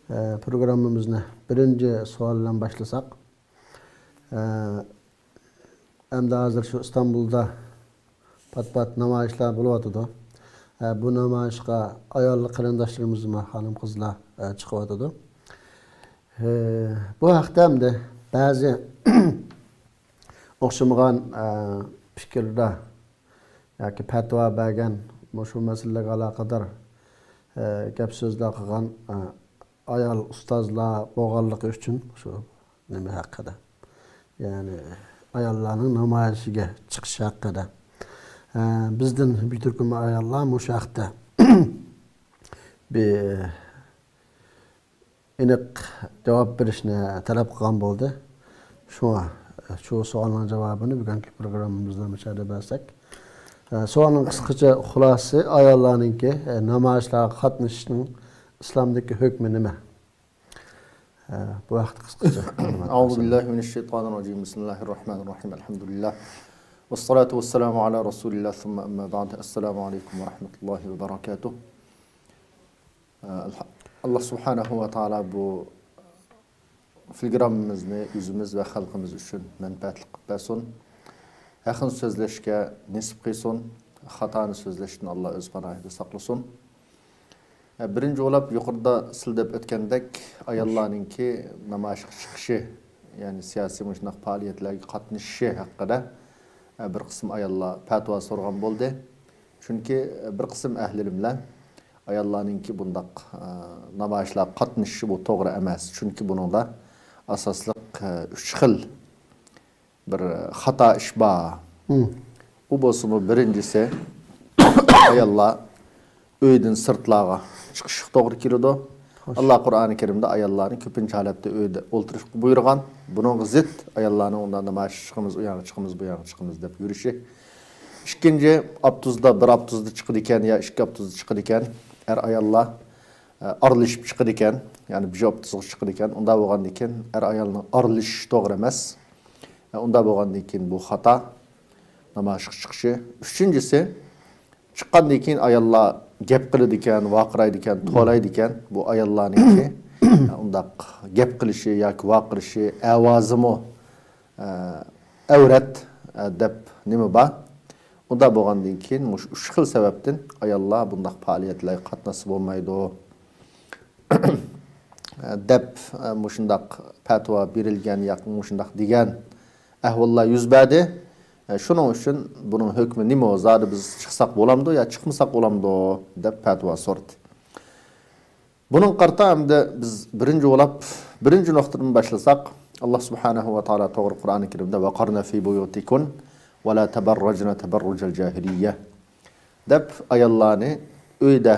Programımızı birinci sualdan başlasak. Hem de hazır şu İstanbul'da pat namayişler buluyordu. Bu namayişe ayarlı kırındaşlarımız mı hanım kızlar çıkıyordu. Bu hafta hem de bazı oxşamagan fikirler yoki fatva bergen şu meselelerle alakadar gap so'zlar qilgan ayol ustozlar bo'lganligi uchun shu nima haqida, ya'ni ayollarning namoyishiga chiqishi haqida bizdan bir turkum ayollar shu haqda bir aniq javob berishni talab qilgan bo'ldi. Şu savolning javobini bugungi programmamizda müşahede etsek. So'alning qisqacha xulosasi ayollarningki namoyishlarga qatnashishning islomdagi hukmi nima? Bu vaqt qisqacha. Euzubillahimineşşeytanirracim. Bismillahirrahmanirrahim. Elhamdülillah. Vessalatu vesselamu ala Resulillah. Thumma amma ba'd. Esselamu aleyküm ve rahmetullahi ve berekatuh. Allah subhanahu ve taala bu filgramimizni yüzümüz ve halkımız için menfaatli qilsin. Haqin so'zlashga nisib qilsin, xatoni so'zlashdan Alloh o'z panohida saqlasin. Birinchi o'lab yuqorida sildab o'tgandek ayollarningki namoyishga chiqishi, ya'ni siyosiy mushunaq faoliyatlarga qatnashishi haqida bir qism ayollar fatvo so'ragan bo'ldi. Chunki bir qism ahli ilmlar ayollarningki bundaq namoyishlarga qatnashishi bu to'g'ri emas. Chunki buningda asosliq 3 xil bir xato ish bor. U bo'lsa birincisi ayollar uydan sirtlarga chiqish to'g'ri keladi. Alloh Qur'oni Karimda ayollarni ko'pincha holatda uyda o'ltirishga buyurgan. Buning zid ayollarning undan namoyish chiqimiz, u yoqqa chiqimiz, bu yoqqa chiqimiz deb yurishi. Ikkinchi avtobusda bir avtobusda chiqadi ekan yo ikki avtobusda chiqadi ekan, ayollar aralashib chiqadi ekan, ya'ni bir avtobusga chiqadi ekan. Unda bo'lgandan keyin ayolning aralashishi to'g'ri emas. Unda bo'lgandan keyin bu xato namoyishga chiqishi. Uchinchisi chiqqandan keyin ayollar gap qiladi ekan, vaqiraydi ekan, to'laydi ekan. Bu ayollarningki undaq gap qilishi yoki vaqirishi, ovozimi avrat deb nima bor? Unda bo'lgandan keyin mush 3 xil sababdan ayollar bundaq faoliyatlarga qatnashsa bo'lmaydi deb mushundaq fatvo berilgan yoki mushundaq degan ahvollar yuz berdi. Shuning uchun buning hukmi nima? Zodi biz chiqsak bo'lamdi yo chiqmasak bo'lamdi deb fatvo so'radi. Buning qarta hamda biz birinchi nuqtadan boshlasak, Alloh subhanahu va taolo to'g'ri Qur'oni Karimda va qarna fi buyutikun va la tabarrajna tabarrujal jahiliyya deb ayollarni uyda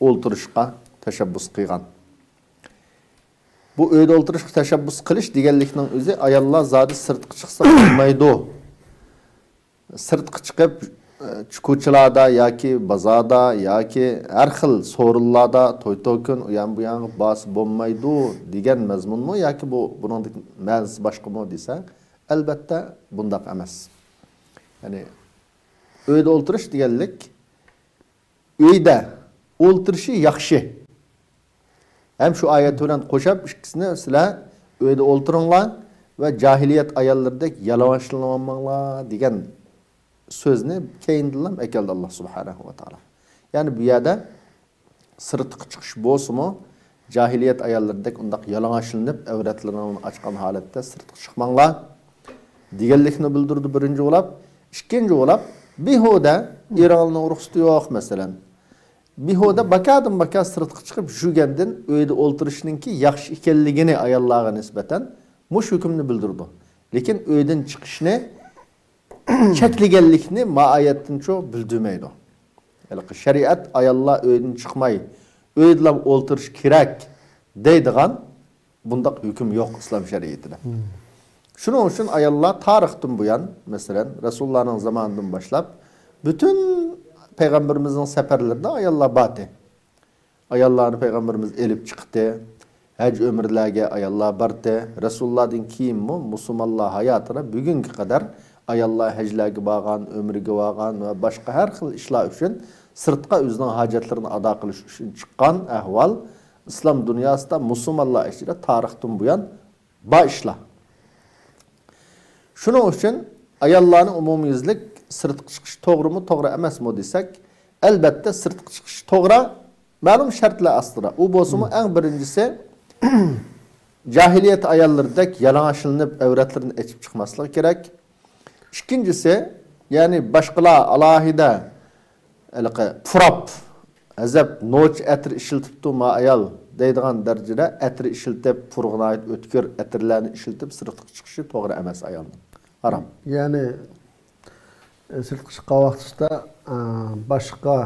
o'ltirishga tashabbus qilgan. Bu uyda o'ltirishga tashabbus qilish deganlikning o'zi ayollar zodi sirtqa chiqsa bo'lmaydi. Sirtqa chiqib ko'chalarda yoki bozorda yoki har xil so'rinlarda to'y-to'kun u ham bu ham bos bo'lmaydi degan mazmunmi yoki buning ma'nosi boshqami desa, albatta bundaq emas. Ya'ni uyda o'ltirish deganlik uyda o'ltirishi yaxshi. Hem şu ayet bilan qo'shib ikkisini sizlar uyda o'ltiringlar va jahiliyat ayollardek yalavaşlanmanglar degan so'zni keyindilam ekeldi Alloh subhanahu va taolo. Ya'ni bu yerda sirtqa chiqish bo'lsa-mu, jahiliyat ayollardek undaq yalavaşlanib, avratlarini ochgan holatda sirtqa chiqmanglar deganlikni bildirdi birinchi o'lab. Ikkinchi o'lab behuda eralning ruxsati yo'q masalan. Behuda baka sirtqa chiqib yurgandan uyda o'ltirishninki yaxshi ekanligini ayollarga nisbatan mush hukmni bildirdi. Lekin uydan chiqishni cheklaganlikni ma'ayatdan cho'q bildirmaydi. Ya'ni shariat ayollar uydan chiqmay, uyda o'ltirish kerak deydigan bundaq hukm yo'q islom shariatida. Shuning uchun ayollar tarixdan buyon, masalan, Rasulullohning zamonidan boshlab bütün Peygamberimizin seferlerinde ayollar batı. Ayollarını Peygamberimiz elip çıktı. Hac ömürlerge ayollar bardı. Resulullah'ın kiyimi Müslümanlar hayatına bugünkü kadar ayollar haclarga bağan, ömrüge bağan ve başka her xil işler için sırtqa özünün hacetlerini ada qilish uchun chiqqan ahval İslam dünyasında Müslümanlar içinde tarihten bu yan başla. Şunun için ayollarning umumiyizlik sirtqa chiqish to'g'rimi, to'g'ri emasmi desak, albatta sirtqa chiqish to'g'ri, ma'lum shartlar ostida. U bo'lsa-mu eng birinchisi jahiliyat ayollaridek yalang'ochlanib, avratlarini ochib chiqmasligi kerak. İkincisi, ya'ni boshqalar alohida purab, azab noch atir ishiltibdi ma ayol deydigan darajada atir ishiltib, purg'inayt o'tkir atirlarni ishiltib sirtqa chiqishi to'g'ri emas ayolning. Haram. Yani sirtqa chiqqan vaqtida boshqa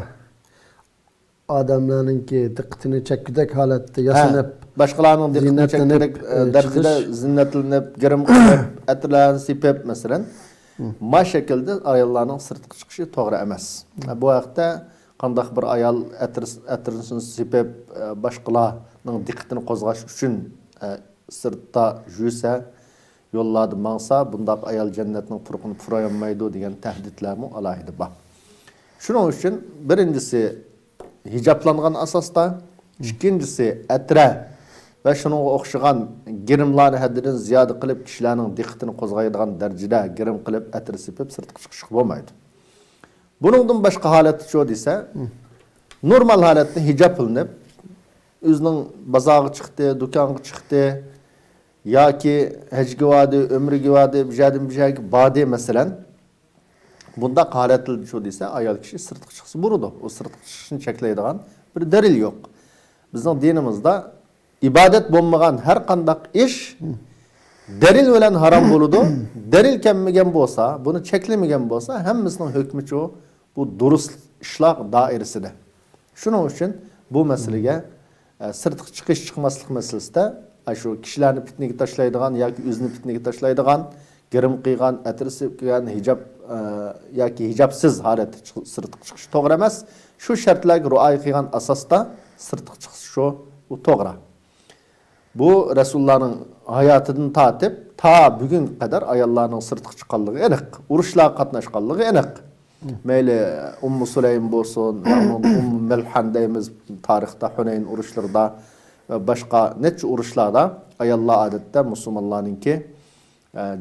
odamlarninki diqqatini chekkudak holatda yasanib, boshqalarning diqqatini chekkudak darajada zinnatlanib, girim qilib, atirlarni sipib masalan, ma şekilde ayollarning sirtqa chiqishi to'g'ri emas. Bu vaqtda qandaq bir ayol atirini sipib, boshqalarning diqqatini qo'zg'ash uchun sirtda yursa, yollarda mangsa, bundaq ayol jannatning purqini purayanmaydi degan tahdidlarmi alohida bor. Shuning uchun birincisi hijoblangan asosda, ikkinchisi atra ve şununla o'xshagan girimlarni haddidan ziyoda qilib kishilarning diqqatini qo'zg'aydigan darajada girim qilib atir sipib sirtqa chiqishga bo'lmaydi. Buningdan boshqa holat shu desa, normal holatda hijob qilinib, o'zining bozorga chiqdi, do'konga chiqdi yoki hajga vadi, umriga vadi, bijadin badi masalan. Bunda holatda shu desa, ayol kishi sirtqa chiqsa bo'ladi. O sirtqa chiqishni cheklaydigan bir dalil yo'q. Bizning dinimizda İbadet bulmagan her kandak iş delil bilen haram buludu. Delil kelmegen bolsa, bunu çeklemegen bolsa hemmisinin hükmü çoğu bu durus işlak dairesinde. Şunun için bu meseleye sırtıq çıkış çıkmaslık meselesi de şu kişilerini pitneki taşlaydıgan yoki özünü pitneki taşlaydıgan, girim kıygan, etirisi kıygan hicab yoki hicabsız haleti sırtıq çıkış doğru emas. Şu şartlarga ruay kıygan asasta sırtıq çıkış şu bu doğru. Bu Resulullah'ın hayatını tatip ta bugün kadar ayollarning sirtqa chiqqanligi aniq. Urushlar qatnashganligi aniq. Mayli Ummu Sulaym bo'lsin, Ummu Malhan deymiz tarixda Hunayn urushlarida va boshqa necha urushlarda ayollar odatda musulmonlarningki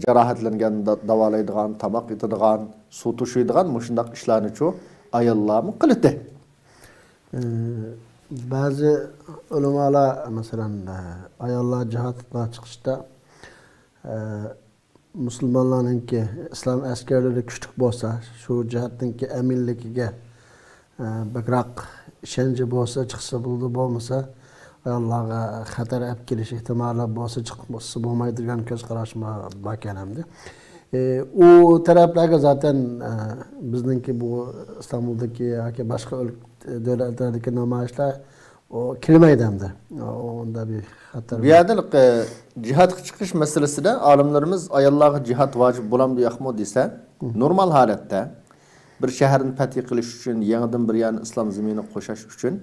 jarohatlanganda davolaydigan, tamoq yetadigan, suv tushiydigan mushundaq ishlarni chu ayollarmi qildi. Bazı ulamalar mesela ayollar cihatına çıkışta Müslümanlarınki İslam askerleri küçük bolsa, şu cihatınki eminligiga bakrak işence bolsa çıksa buldu bolmasa ayollarga xatar olib kelish ehtimoli bolsa chiqmasa bo'lmaydigan ko'z qarashma bor ekanamda. O taraflarga zaten bizningki bu İstanbul'daki yoki boshqa devletlerdeki namoyishlar o kirmaydi hamda. Onda bir xatar. Bu yerda cihatga chiqish masalasida olimlarimiz ayollarga cihat vojib bo'lamdi yo'qmi desa, normal holatda bir shaharni fath qilish uchun, yangidan bir yana islom zaminini qo'shash uchun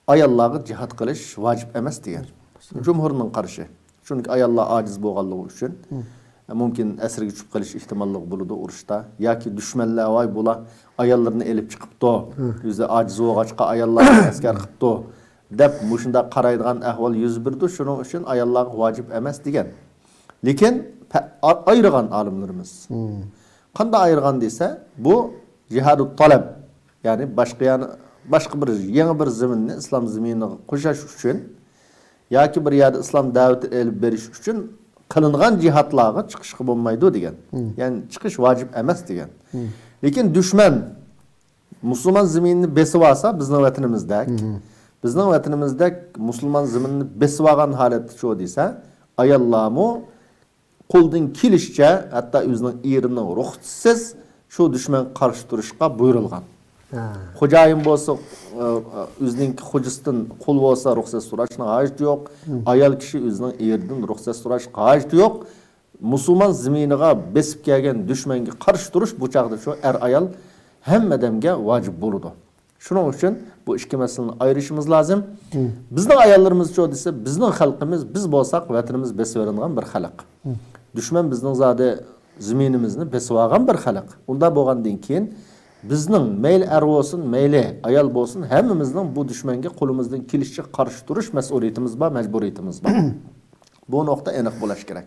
ayollarga cihat qilish vojib emas degan. Jumhurning qarashi. Chunki ayollar ojiz bo'lganligi uchun mümkün esirge tushib qilish ehtimollik bo'ladi urushda yoki dushmanlar voy bular ayollarni elib chiqibdi, o'zi ojiz bo'lg'achqa ayollarni askar qilibdi deb mushunda qaraydigan ahvol yuz berdi. Shuning uchun ayollarga vojib emas degan. Lekin ayirgan olimlarimiz. Qanday ayirgan desa, bu jihadut talab, ya'ni boshqa bir yangi bir zaminni islom zaminini qo'shash uchun yoki bir yerda islom da'vati elib berish uchun kılıngan cihatlarga çıkışkı bulmaydı degan. Yani çıkış vacip emas degan. Lekin düşman Müslüman zeminini besib alsa bizning vatanimizda, Müslüman zeminini besib algan holat shu desa, ayollarmu qo'ldan kelishcha hatto o'zining erining ruxsatisiz shu düşman qarshi turishga buyurilgan. Xo'jayin bo'lsa o'zining xo'jasidan qo'l bo'lsa ruxsat so'rashning hojati yo'q. Ayol kishi o'zining eridan ruxsat so'rashga hojati yo'q. Musulmon zaminiga besib kelgan dushmanga qarshi turish bu chaqda shu ayol hamma odamga vojib bo'ladi. Shuning uchun bu ikki masalani ayirishimiz lozim. Bizning ayollarimiz shu desa, bizning xalqimiz biz bo'lsak vatanimiz besib verilgan bir xalq. Dushman bizning zodi zaminimizni besib olgan bir xalq. Unda bo'lgandan keyin bizning meyli er olsun, meyli ayal olsun, hemimizin bu düşmenge kolumuzdan kilişçe karşı duruş mesuliyetimiz var, mecburiyetimiz var. Bu nokta enik bulaş gerek.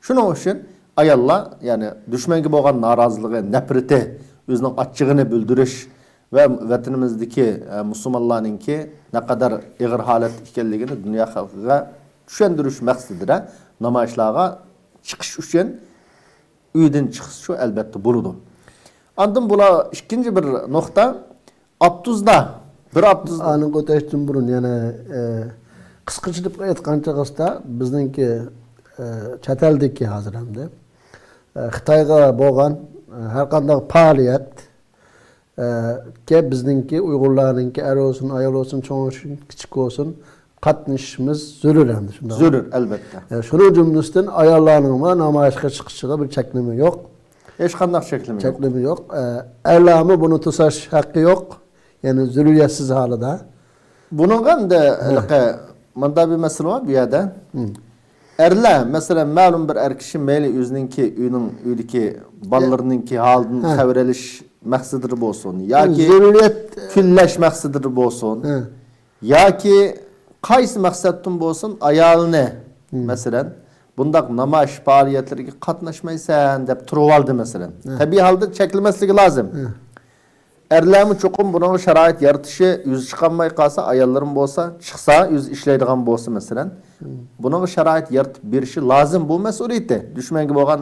Şunun için ayalla yani düşmenge boğan narazılığı, nefreti, özünün açığını bildirиш ve vatanimizdeki Müslümanlarınki ne kadar ağır halet ikenligini dünya halkıga düşendiriş maqsadidir. Namayışlarga çıkış üçün üyden çıkışı elbette buludu. Andım bula ikinci bir nokta Abduzda bir Abduzda anın öteşten burun yani kısqıçılıp aytkan çağızda bizningki chet eldeki hazır hamda Xitayga boğan her qanday faaliyet ki bizningki Uyg'urlarninki er olsun, ayol olsun, çoğun olsun, kichik olsun qatnashishimiz zarur hamda shunda. Zarur elbette. Şunun cümlesinden ayollarning va namoyishga chiqishiga bir cheklama yo'q. Hech qanday cheklama yo'q. Cheklama yo'q. Erlarni buni to'sash haqqi yo'q. Yani zürriyetsiz halida. Bunun da manda bir mesele var bir yerde. Erler mesela malum bir erkişi meyli özününki üydeki ballarınınki halının havreliş maqsadıdır bolsun. Ya ki külleş maqsadıdır bolsun. Ya ki qaysı maqsadın bolsun ayalını mesela bundak namaş faaliyetlerine katnaşmaysan dep turup aldı mesela. Tabii halde çekilmesligi lazım. Erlermi çokum bunun şarait yaratışı yüz çıkanmay kalsa ayallarım bolsa çıksa yüz işleydiğen bolsa mesela. Bunun şarait yaratıp bir şey lazım bu mesuliyeti. Düşmen gibi olan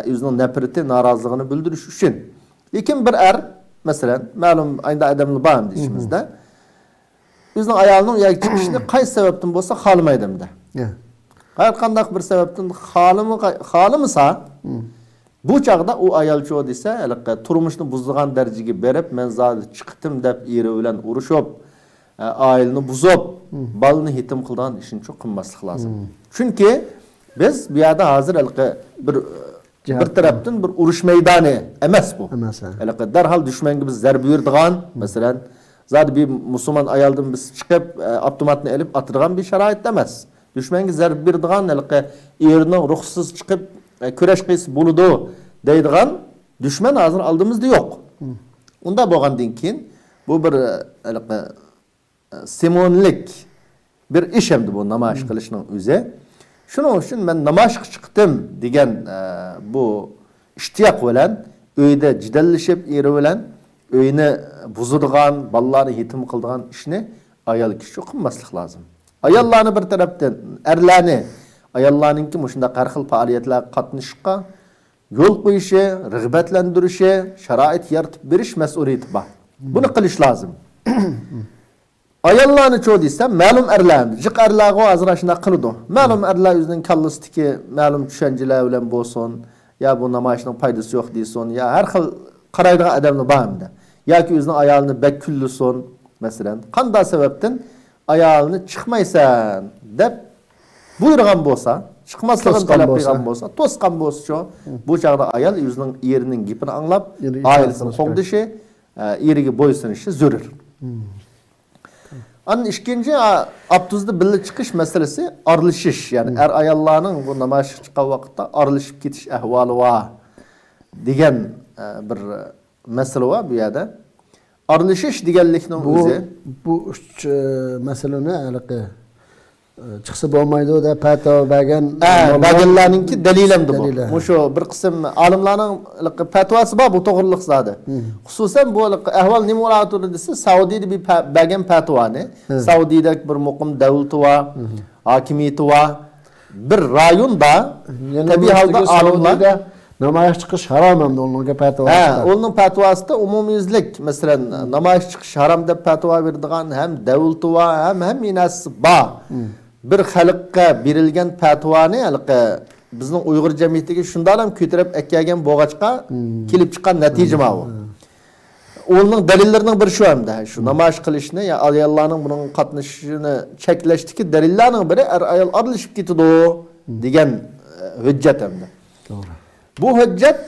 yüzünün nefreti, narazılığını bildiriş için. Lakin bir er mesela malum aynı adamlı bağım dişimizde yüzünün ayalının ya çıkışını kaysi sebepten bolsa halımaydım da. Hayır kandak bir sebepten halımısa bu çağda o ayalçı o dese turmuşunu buzduğun derecegi berip men zadı çıktım dep eri bilen uruşup ailini buzup balını hitim kıldan işin çok kımmaslık lazım. Çünkü biz bir yerde hazır bir taraftan bir uruş meydanı emes bu. Derhal düşmen gibi zerbi yurduğun mesela zaten bir Müslüman ayaldan biz çıkıp abdumatını elip atırgan bir şerait demez. Düşmen gibi zerbi yurduğun erinin ruhsuz çıkıp küreş kıyısı buludu deydiğen düşmen hazır aldığımızda yok. Onda boğandın ki bu bir simonlik bir iş hemdi bu namaş kılışının üze. Şunun için ben namaş çıktım degen bu iştiyak olan öyde cidellişip eri olan öyünü buzurgan, ballarını hitim kıldığan işini ayal kişi okunmaslık lazım. Ayallarını bir taraftan erlerini ayallarınki muşunda qarxil faaliyetler katnışıqqa yol qo'yishi, rıgbetlendirishi, şarait yaratib berish mesuliyeti var. Bunu qilish lazım. Ayallarni çoğu desem, ma'lum erlarni, jiq erlarga azraşına qildi. Ma'lum erlar özünün kallıstiki, ma'lum düşünceler bilen bolsun, ya bu namayışның paydası yok deyson, ya her xil qaraydigan adamni barmda. Ya ki özünün ayalını bek küllüson, mesela. Qanday sebepten ayalını çıkmaysan dep buyurgan bolsa, çıkmasligini talep qilgan bolsa, tosqan bolsa, bu çağda ayal özünün yerinin gipini anlap, ailesini qo'g'dishi, eriga bo'ysunishi zarur. An ikinci abduzda birga chiqish meselesi arılışış. Yani er ayallarının bu namoyish chiqqan vaqtda arılışıp ketish ahvoli var degan bir mesele var bu yerda. Arılışış deganlikning o'zi bu meseleni haliqi chiqsa bo'lmaydi deb fatvo bergan berganlarninki dalilamdi bu. Shu bir qism olimlarning fatvosi bor bu to'g'riliq zodi. Xususan bu ahvol nima bo'ladi desa, Saudiyada bir bergan fatvoni, Saudiyadagi bir muqim davlati va hokimiyati va bir rayonda tabiiy holda olimlar namoyish chiqish harom hamda ularga fatvo chiqdi. Uning fatvosida umumyuzlik, masalan, namoyish chiqish harom deb fatvo beradigan ham davlati va ham minasi bor. Bir xalqqa berilgan fatvoni bizning Uyg'ur jamiyatiga shunday ham ko'tarib akkagan bo'g'achqa kelib chiqqan natija bu. Uning dalillarining biri shu hamda, shu namoyish qilishni, ya ayollarning buning qatnashishini cheklashdiki dalillarning biri ayol aralashib ketdi degan hujjat hamda. To'g'ri. Bu hujjat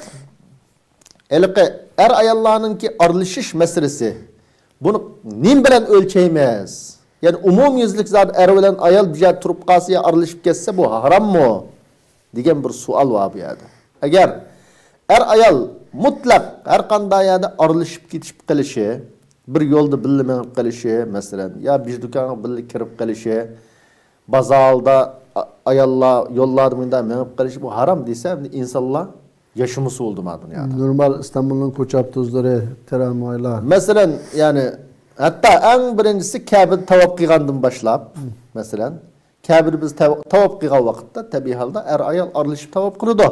er ayollarninki aralashish masalasi. Buni nim bilan o'lchaymiz? Yani umumyuzlik zat er bilan ayol bir joyda turib qolsa ya aralashib ketsa bu harammi degan bir savol var bu yerda. Agar er ayol mutlaq her qanday yerda aralashib ketib qilishi, bir yo'lda birga minib qilishi, masalan, ya bir do'konga birga kirib qilishi, bozorda ayollar yo'llarda minib qilishi bu harom desa, insonlar yaşaması oldu mu dünyada? Normal İstanbul'un ko'cha tuzları, tramvaylar. Mesela yani hatta en birincisi Kabe tavaf qilgandan başlap, mesela Kabe biz tavaf qilgan vaqtda tabiiy holda ayol aralashib tavaf qiladi.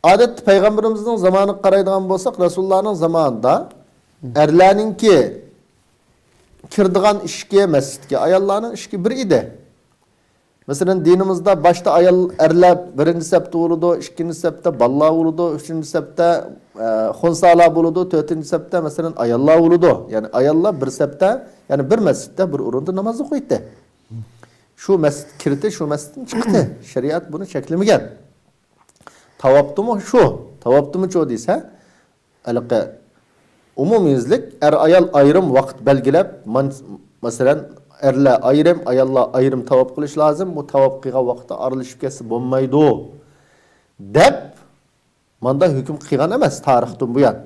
Adet Peygamberimizin zamanı qaraydigan bo'lsak, Rasulullah'ın zamanında erlarninki kirdigan ishga, masjidga ayollarning ishki bir edi. Mesela dinimizde başta erler birinci septe oludu, ikinci septe ballar oludu, üçüncü septe hunsalar oludu, dördüncü septe mesela ayallar oludu. Yani ayallar bir septe, yani bir mescitte bir urunda namazı koydu. Şu mescid kirdi, şu mescidin çıktı. Şeriat bunu çeklemeyen. Tavaptı mı şu? Tavaptı mı çoğu deyse, umumiyizlik ayal ayrım vakit belgilep, mesela erler ayrım, ayollar ayrım tavaf qilish lazım. Bu tavaf qilgan vaqtda aralashib ketsa bo'lmaydi deb manda hukm qilgan emas tarixdan buyon.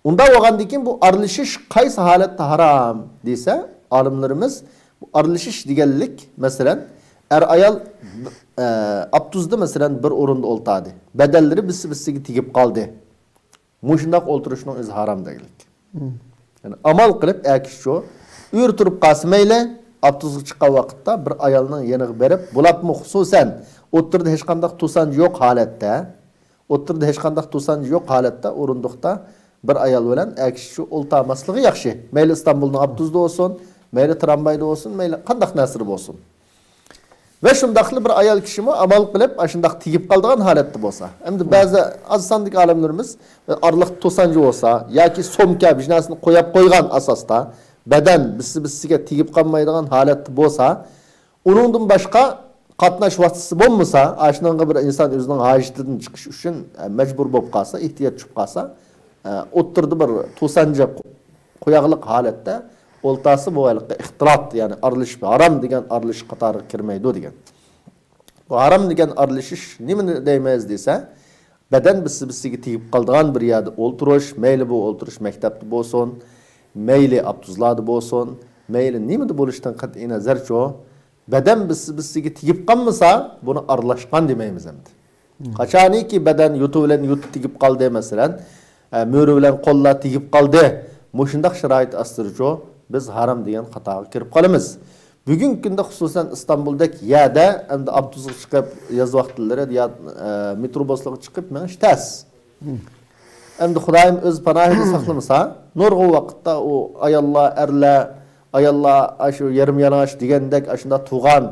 Unda bo'lgandan keyin bu aralashish qaysi holatda harom desa, olimlarimiz bu aralashish deganlik, masalan, ayol abtuzda masalan bir o'rinda o'ltirdi. Badallari bisi-bisiga tegib qoldi. Mushundaq o'ltirishning o'zi harom deganlik. Yani amal qilib akisho Ür turup qalsa mayli, abtuzga chiqqan vaqtda bir ayolning yeniga berib, bulapmi xususan o'tirdi hech qanday to'sanji yo'q holatda, o'tirdi hech qanday to'sanji yo'q holatda o'rindiqda bir ayol bilan akishu o'ltamasligi yaxshi. Mayli İstanbulning abtuzda bo'lsin, mayli tramvayda bo'lsin, mayli qanday nasir bo'lsin. Ve shundaqli bir ayol kishimi amal qilib, shundaq tegib qoldigan holatda bo'lsa, endi ba'zi az sonlik olimlarimiz araliq to'sanji bo'lsa yoki somka bijnasini qo'yib qo'ygan asosda beden bisi-bisiga tegib qolmaydigan holatda bo'lsa, uningdan boshqa qatnash vositasi bo'lmasa, ashunga bir inson o'zining hojatidan chiqish uchun majbur bo'lib qolsa, ehtiyoj tushib qolsa, o'tirdi bir to'sanja qo'yaqliq holatda o'ltasi bu ixtilat, ya'ni aralashib, harom degan aralash qatoriga kirmaydi degan. Bu harom degan aralashish nimani deymiz desa, beden bisi-bisiga tegib qoldigan bir yerda o'ltirish, mayli bu o'ltirish maktabda bo'lsin, meyli abtuzlarda bo'lsin, meyli nimada bo'lishdan qat'iy nazarcho, beden bisi-bisiga tegib qolmasa, buni aralashgan demaymiz endi. Qachoniki beden yuti bilan yut tegib qoldi masalan, mo'ri bilan qo'llar tegib qoldi, mushundaq sharoit astircho biz harom degan xatoga kirib qolamiz. Bugungi kunda xususan İstanbuldagi yerda endi abtuzga chiqib yoz vaqtlari ya metrobuslarga chiqib menish tas. Endi Xudoyim o'z panohida saqlamasa, nurg'u vaqtda o ayollar shu yarim yalang'och degandek shunda tug'an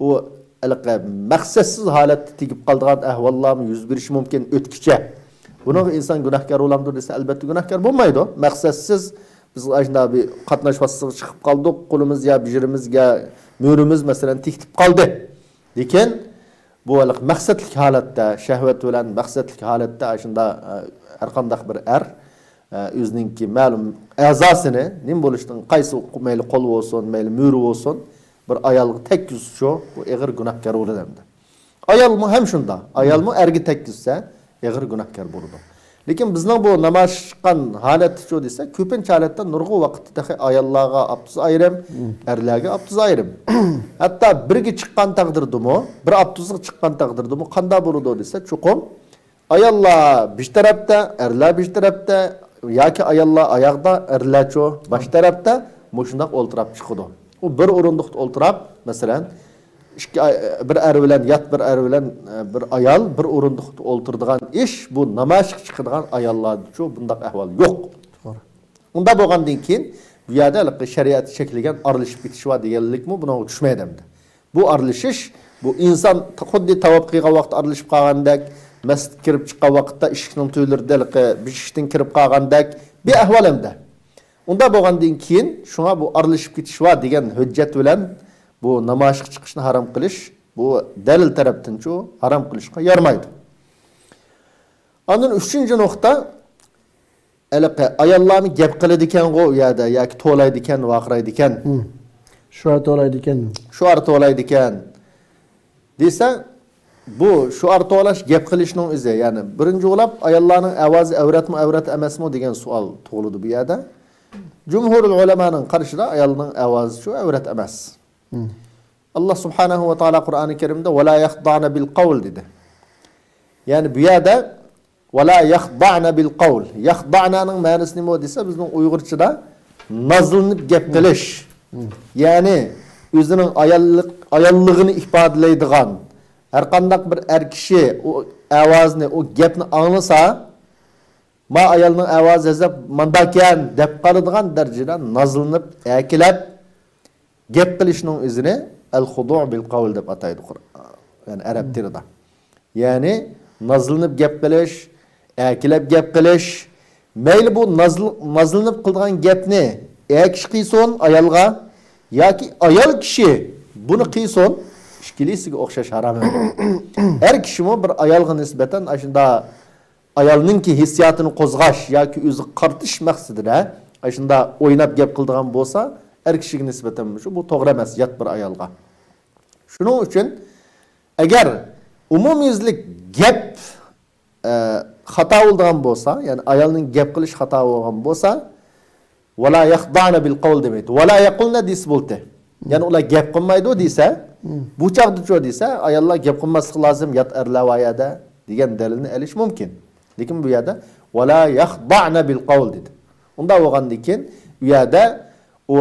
o maqsadsiz holatda tegib qoldigan ahvollarni yuz berishi mumkin o'tkicha. Buni inson gunohkor bo'lamdir desa, albatta gunohkor bo'lmaydi. Maqsadsiz biz shunda bir qatnash vositasiga chiqib qoldik, qo'limiz ya bijirimizga, mo'rimiz masalan tekitib qoldi. Lekin bu maqsadli holatda, shahvat bilan maqsadli holatda shunda har qanday bir o'zininki ma'lum a'zosini nim bo'lishdan qaysi mayli qo'l bo'lsin, mayli mo'ri bo'lsin, bir ayolga tekkizsa, bu og'ir gunohkor bo'ladi endi. Ayolmi ham shunda, ayolmi erga tekkizsa, og'ir gunohkor bo'ladi. Lekin bizning bu namoz chiqqan holatda shu desa, ko'pincha holatda nurg'u vaqtda ayollarga abtuz ayrim, erlarga abtuz ayrim. Hatto birga chiqqan taqdirdimi, bir abtuzga chiqqan taqdirdimi qanday bo'ladi desa, chuqum ayollar bir tarafda, erlar bir tarafda, yoki ayollar oyoqda, erlarcho bosh tarafda mushundaq o'ltirib chiqadi. U bir o'rindiqda o'ltirib, masalan, bir er bilan yat, bir er bilan bir ayol bir o'rindiqda o'ltiradigan ish, bu namoz chiqadigan ayollardachu bundaq ahvol yo'q. To'g'ri. Unda bo'lgandan keyin bu yerda shariat cheklagan aralashib ketish va deganlikmi buni tushmaydi endi. Bu aralashish, bu inson xuddi tavob qilgan vaqt aralashib qolgandek, masjid kirib chiqqan vaqtda eshikning to'ylarida beshikdan kirib qolgandek bir ahvol endi. Unda bo'lgandan keyin shunga bu aralashib ketish va degan hujjat bilan bu namoyishga chiqishni harom qilish, bu dalil tarafdan-chu harom qilishga yarmaydi. Ondan 3-nuqta ayollarni gap qiladi ekan-ku u yerda yoki to'laydi ekan, vaqiraydi ekan. Shu to'laydi ekan. Shu to'laydi ekan desa, bu şu arto'lash gap qilishning o'zi, ya'ni birinchi o'lab ayollarning ovozi avratmi, avrat emasmi degan savol tug'ildi bu yerda. Jumhurul ulamoning qarashida ayolning ovozi shu avrat emas. Allah subhanahu va taolo Qur'oni Karimda "Va la yaxda'na bil qawl" dedi. Ya'ni bu yerda "Va la yaxda'na bil qawl". Yaxda'naning ma'nosi nima desa, bizning Uyg'urchada nazlanib gap qilish. Ya'ni o'zining ayolligini ifodalaydigan har qanday bir er kishi o ovozni, o gapni anglasa, ma ayolning ovozi azab mandakan deb qaradigan darajada nazlanib, akilab gap qilishning o'zini al-xudu' bil qawl deb ataydi Qur'on. Yani arab tilida. Ya'ni nazlanib gap qilish, akilab gap qilish, mayli bu nazlanib qilgan gapni kishi qiyson ayolga yoki ayol kishi buni qiyson, ishkilisiga o'xshash harom. Her kishimi bir ayolga nisbatan ashunda ayolningki hissiyatini qo'zg'ash yoki o'zi qartish maqsadida ashunda o'ynab gap qildigan bo'lsa, her kishiga nisbatan bu to'g'ri emas, yot bir ayolga. Shuning uchun agar umumiylik gap xato bo'lgan bo'lsa, ya'ni ayolning gap qilish xato bo'lgan bo'lsa, "Vala yaxda'na bil qawl" demaydi. "Vala yaqulna" dis bo'ldi. Ya'ni ular gap qilmaydi desa, bu chaqda cho desa, ayollar gap qilmaslik lozim yot erlavayada degan dalilni olish mumkin. Lekin bu yerda "Vala yaxda'na bil qawl" dedi. Unda bo'lgandan keyin bu yerda o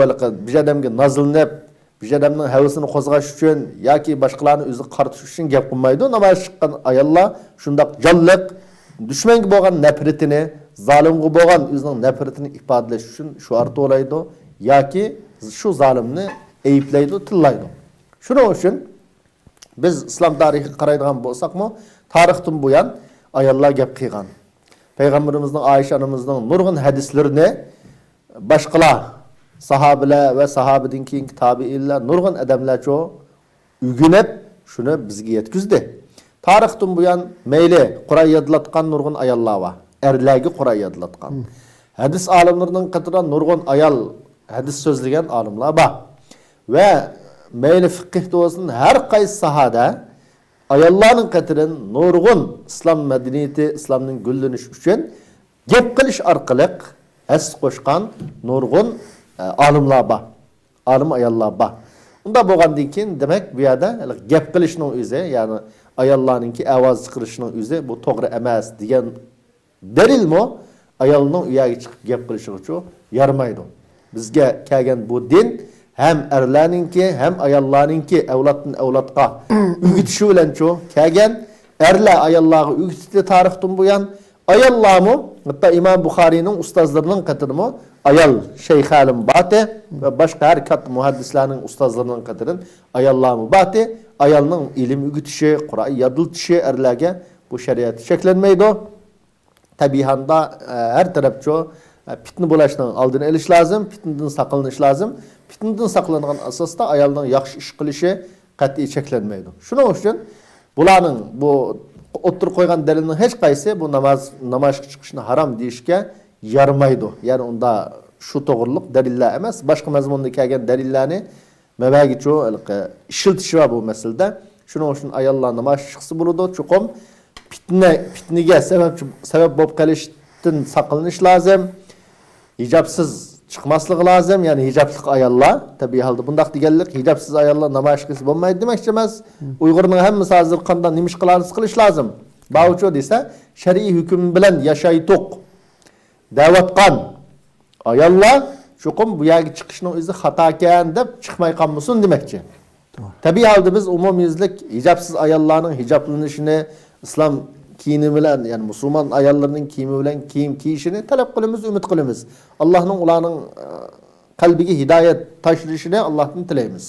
bir odamga nazlanib, bir odamning havasini qo'zg'ash uchun yoki boshqalarni o'zi qartish uchun gap qilmaydi. Namoyish chiqqan ayollar shundoq jonliq dushmanga bo'lgan nafratini, zolimga bo'lgan o'zining nafratini ifodalash uchun shu arti o'laydi yoki shu zolimni ayiblaydi, tillaydi. Shuning uchun biz islom tarixiga qaraydigan bo'lsakmi, tarixdan buyon ayollar gap qilgan. Payg'ambarimizning, Oyisha onamizning nurg'un hadislarini boshqalar sahabeler ve sahabeden keyingi tabiinler nurg'un adamlar cho ügünep shuni bizga yetkizdi. Tarixdan buyon mayli Qur'on yodlatgan nurg'un ayollar var. Erlarga Qur'on yodlatgan. Hadis olimlarining qatorida nurg'un ayol hadis so'zlagan olimlar bor. Ve mayli fiqh olsun her qaysi sahada ayollarning qatirin nurg'un islom madaniyati, islomning gullanishi uchun gap qilish orqali has qo'shgan nurg'un alimlar bor. Alim ayollar bor. Unda bo'lgandan keyin demak bu yerda gap qilishning o'zi, ya'ni ayollarningki ovoz chiqarishning o'zi bu to'g'ri emas degan dalilmi ayolning uyiga chiqib gap qilishi uchun yarmaydi. Bizga kelgan bu din hem erlarningki hem ayollarningki avloddan avlodga o'gitishi bilan kelgan. Erlar ayollarga o'gitdi tarixdan buyon. Ayollarmi hatta İmam Buxariyning ustozlarining qatorimi ayol Şeyh Alim Bati ve başka her kat muhaddislarning ustozlarining qatorin ayollarmi bati, ayolning ilim o'gitishi, Qur'on yodiltishi erlarga bu shariat cheklanmaydi. Tabiiyanda her tarafcho fitna bo'lishning oldini olish lozim, fitnadan saqlanish lozim. Fitnadan saqlangan asosda ayolning yaxshi ish qilishi qat'iy cheklanmaydi. Shuning uchun bularning bu o'ttir qo'ygan dalilning hech qaysi bu namoyishga chiqishni harom deyishga yarmaydi. Ya'ni unda shu to'g'riliq dalillar emas, boshqa mazmunda kelgan dalillarni mabagicho ishiltish va bu masalada. Shuning uchun ayollar namoyish chiqsa bo'ladi, chuqum fitnaga sabab bo'lib qolishdan saqlanish lozim. Hijobsiz chiqmasligi lozim, ya'ni hijobli ayollar tabiiy holda bundaq deganlik hijobsiz ayollar namoyish qilsa bo'lmaydi demoqchi emas. Uyg'urning hammasi hozir qanday nima ish qilamiz qilish lozim. Ba'ucho desa, shar'iy hukm bilan yashaytoq da'vatqan ayollar chuqum bu yerga chiqishning o'zi xato ekan deb chiqmay qolmasin demoqchi. Tabiiy holda biz umumiylik hijobsiz ayollarning hijoblanishini islom kiyimi bilan, yani musulmon ayollarning kiyimi bilan kiyim kiyishini talab qilamiz, umid qilamiz. Allohning ularning qalbiga hidoyat tashlashini Allohdan tilaymiz.